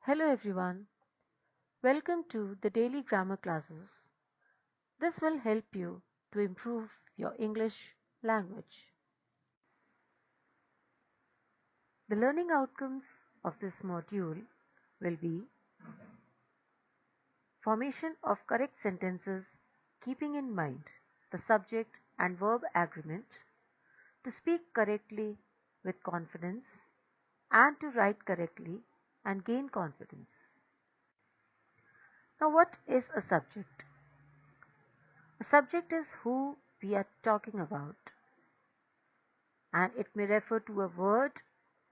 Hello everyone, welcome to the daily grammar classes. This will help you to improve your English language. The learning outcomes of this module will be formation of correct sentences keeping in mind the subject and verb agreement, to speak correctly with confidence, and to write correctly and gain confidence. Now, what is a subject? A subject is who we are talking about, and it may refer to a word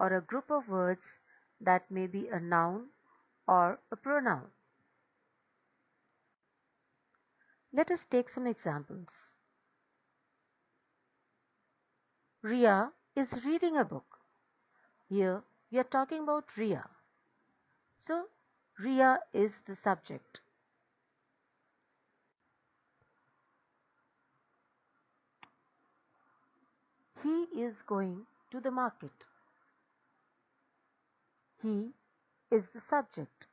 or a group of words that may be a noun or a pronoun. Let us take some examples. Ria is reading a book. Here we are talking about Ria. So Ria is the subject. He is going to the market. He is the subject.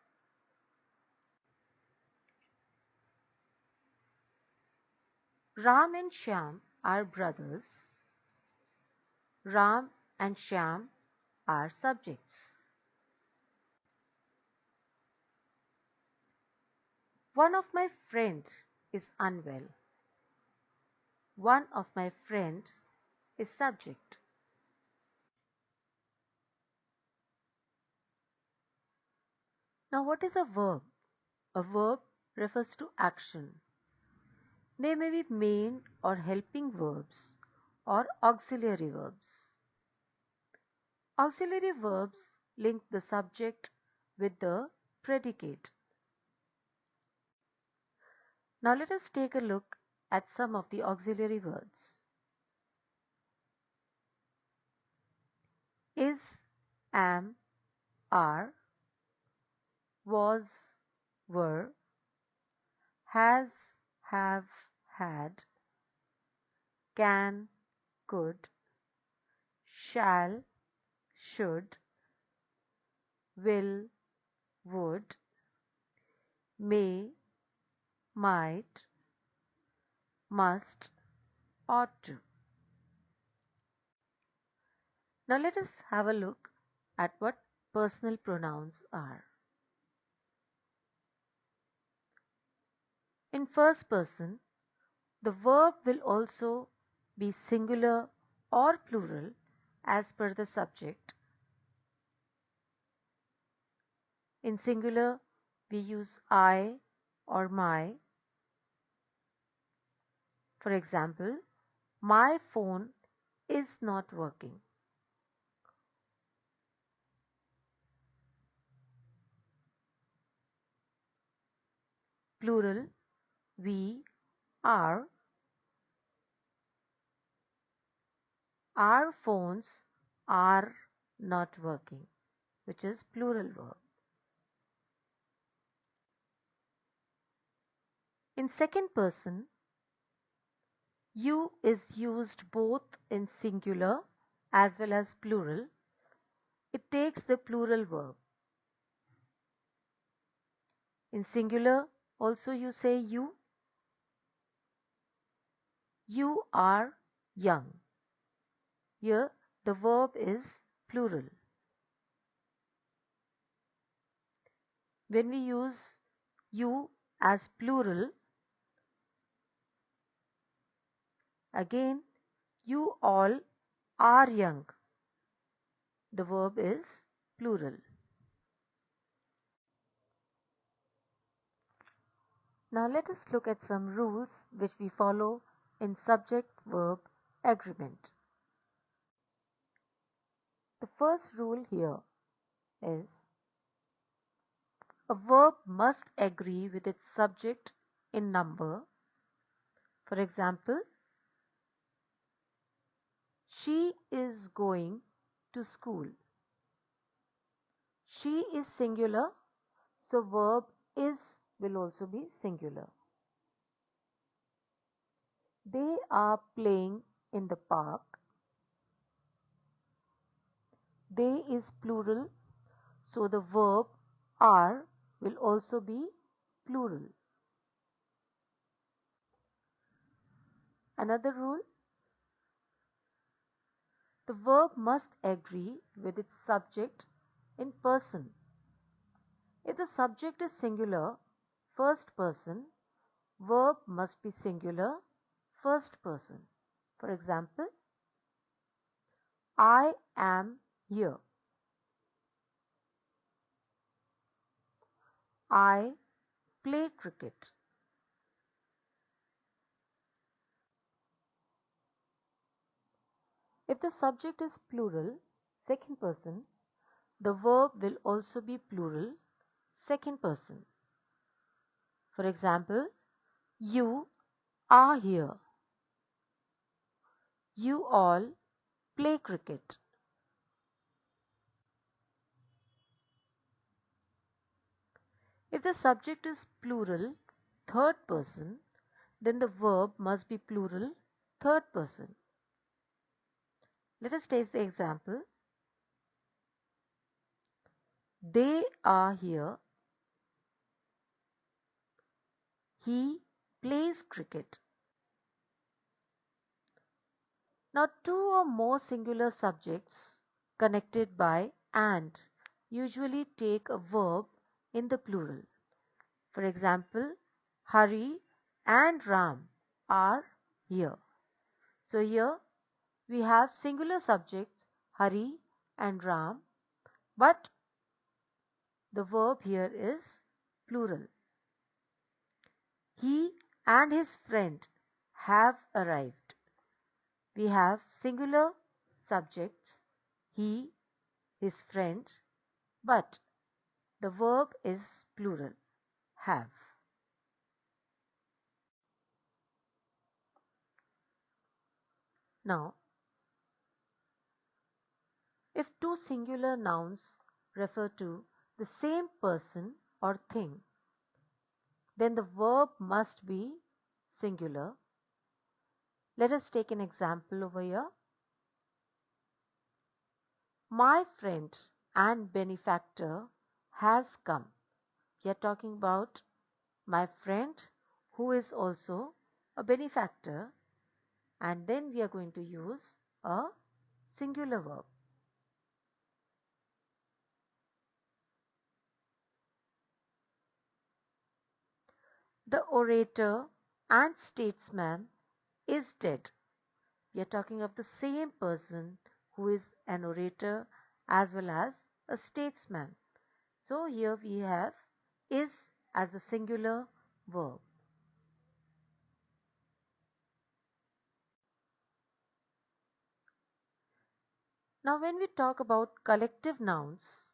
Ram and Shyam are brothers. Ram and Shyam are subjects. One of my friend is unwell. One of my friend is subject. Now what is a verb? A verb refers to action. They may be main or helping verbs or auxiliary verbs. Auxiliary verbs link the subject with the predicate. Now let us take a look at some of the auxiliary words. Is, am, are, was, were, has, have, had, can, could, shall, should, will, would, may, might, must, ought to. Now let us have a look at what personal pronouns are. In first person, the verb will also be singular or plural as per the subject. In singular, we use I or my. For example, my phone is not working. Plural, we, are. Our phones are not working, which is plural verb. In second person, you is used both in singular as well as plural. It takes the plural verb. In singular, also you say you. You are young. Here, the verb is plural. When we use you as plural, again, you all are young. The verb is plural. Now let us look at some rules which we follow in subject-verb agreement. The first rule here is a verb must agree with its subject in number. For example, she is going to school. She is singular, so verb is will also be singular. They are playing in the park. They is plural, so the verb are will also be plural. Another rule: the verb must agree with its subject in person. If the subject is singular, first person, verb must be singular, first person. For example, I am here. I play cricket. If the subject is plural, second person, the verb will also be plural, second person. For example, you are here. You all play cricket. If the subject is plural, third person, then the verb must be plural, third person. Let us take the example. They are here. He plays cricket. Now, two or more singular subjects connected by and usually take a verb in the plural. For example, Hari and Ram are here. So here we have singular subjects Hari and Ram, but the verb here is plural. He and his friend have arrived. We have singular subjects he, his friend, but the verb is plural, have. Now, if two singular nouns refer to the same person or thing, then the verb must be singular. Let us take an example over here. My friend and benefactor has come. We are talking about my friend who is also a benefactor, and then we are going to use a singular verb. The orator and statesman is dead. We are talking of the same person who is an orator as well as a statesman. So here we have is as a singular verb. Now when we talk about collective nouns,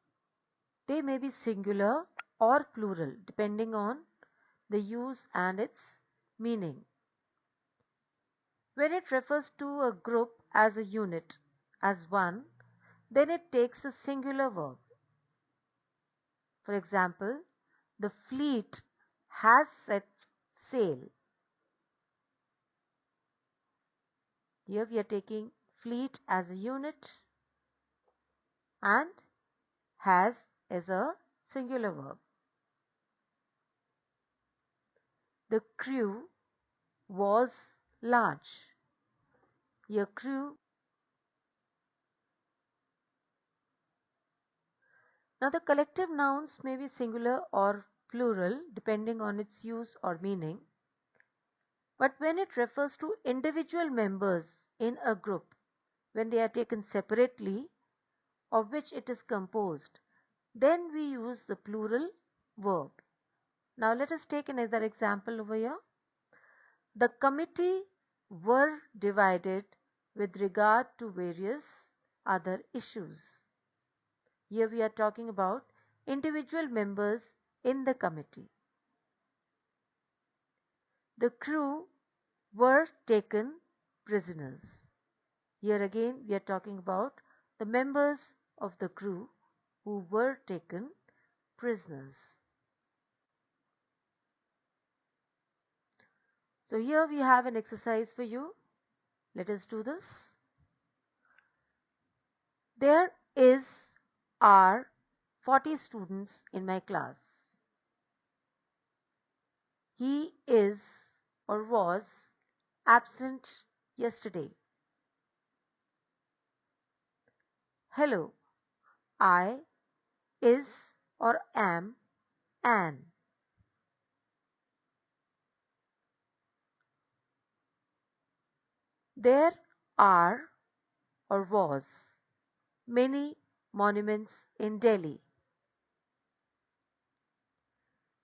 they may be singular or plural depending on the use and its meaning. When it refers to a group as a unit, as one, then it takes a singular verb. For example, the fleet has set sail. Here we are taking fleet as a unit and has as a singular verb. The crew was large. Here crew. Now the collective nouns may be singular or plural depending on its use or meaning. But when it refers to individual members in a group, when they are taken separately, of which it is composed, then we use the plural verb. Now let us take another example over here. The committee were divided with regard to various other issues. Here we are talking about individual members in the committee. The crew were taken prisoners. Here again we are talking about the members of the crew who were taken prisoners. So here we have an exercise for you. Let us do this. There is, are, 40 students in my class. He is or was absent yesterday. Hello, I is or am an. There are or was many monuments in Delhi.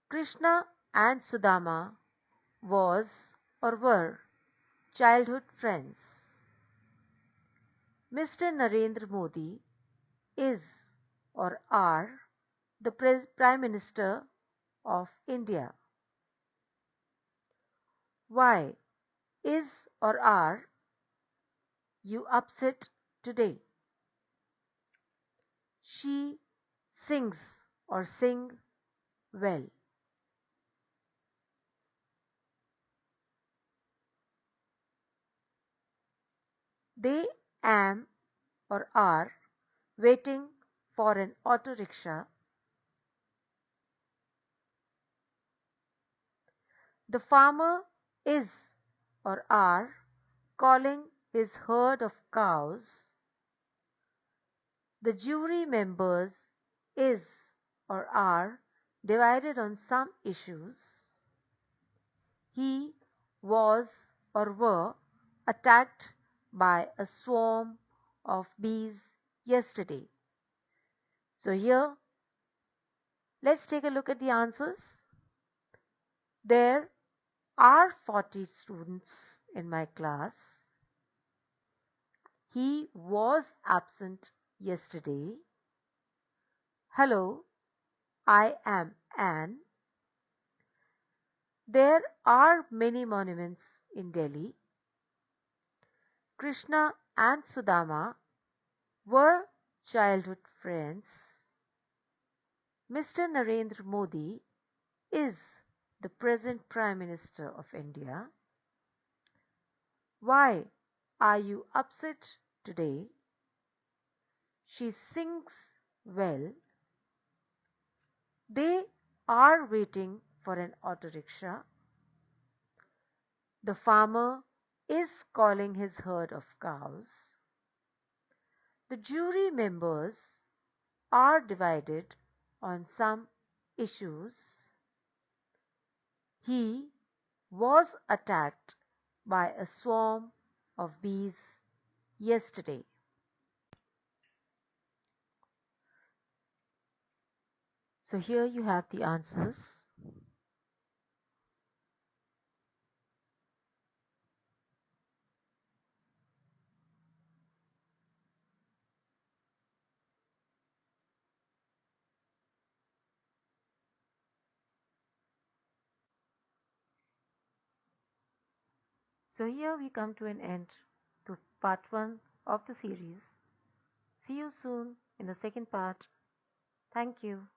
Krishna and Sudama was or were childhood friends. Mr. Narendra Modi is or are the Prime Minister of India. Why is or are you upset today? She sings or sing well. They am or are waiting for an auto rickshaw. The farmer is or are calling his herd of cows. The jury members is or are divided on some issues. He was or were attacked by a swarm of bees yesterday. So here, let's take a look at the answers. There are 40 students in my class. He was absent yesterday. Hello, I am Anne. There are many monuments in Delhi. Krishna and Sudama were childhood friends. Mr. Narendra Modi is the present Prime Minister of India. Why are you upset today? She sings well. They are waiting for an auto rickshaw. The farmer is calling his herd of cows. The jury members are divided on some issues. He was attacked by a swarm of bees yesterday. So here you have the answers. So here we come to an end to part 1 of the series. See you soon in the second part. Thank you.